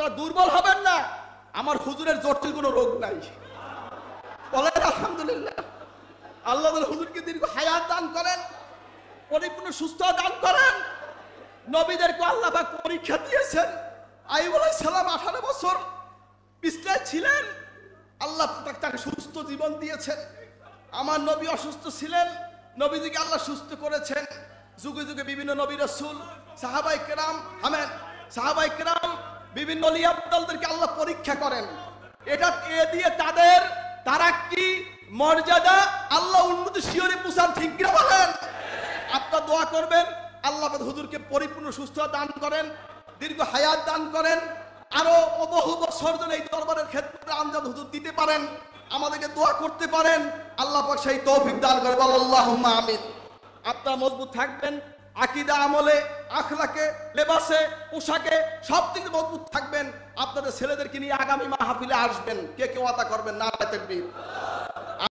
আপনারা দুর্বল হবেন না, আমার হুজুরের জটিল কোনো রোগ নাই। বলেন আলহামদুলিল্লাহ। আল্লাহ হুজুরকে দীর্ঘ হায়াত দান করেন, পরিপূর্ণ সুস্থ দান করেন। নবীদেরকে আল্লাহ পাক পরীক্ষা দিয়েছেন। আইয়ুব আলাইহিস সালাম 18 বছর বিছনায় ছিলেন, আল্লাহ তাকে সুস্থ জীবন দিয়েছেন। আমার নবী অসুস্থ ছিলেন, নবীজিকে আল্লাহ সুস্থ করেছেন। যুগে যুগে বিভিন্ন নবী রাসূল, সাহাবায়ে কেরাম, সাহাবায়ে কেরাম বিভিন্ন ওলি আব্দালদেরকে আল্লাহ পরীক্ষা করেন। এটা দিয়ে তাদের তারাক্কি মর্যাদা আল্লাহ উন্নতি শিয়রে পৌঁছান, ঠিক কিনা বলেন? আপনারা দোয়া করবেন আল্লাহ হুজুরকে পরিপূর্ণ সুস্থতা দান করেন, দীর্ঘ হায়াত দান করেন, আরো বহু বছর ধরে এই দরবারের ক্ষেত্রে আমজাদ হুজুর দিতে পারেন, আমাদেরকে দোয়া করতে পারেন, আল্লাহ পাক সেই তৌফিক দান করে। বল আল্লাহুম্মা আমিন। আপনারা মজবুত থাকবেন, আকীদা, আমলে, আখলাকে, লেবাসে, পোশাকে সব দিকে মজবুত থাকবেন। আপনাদের ছেলেদেরকে নিয়ে আগামী মাহফিলে আসবেন, কে কে ওয়াদা করবেন? নারায়ে তাকবীর।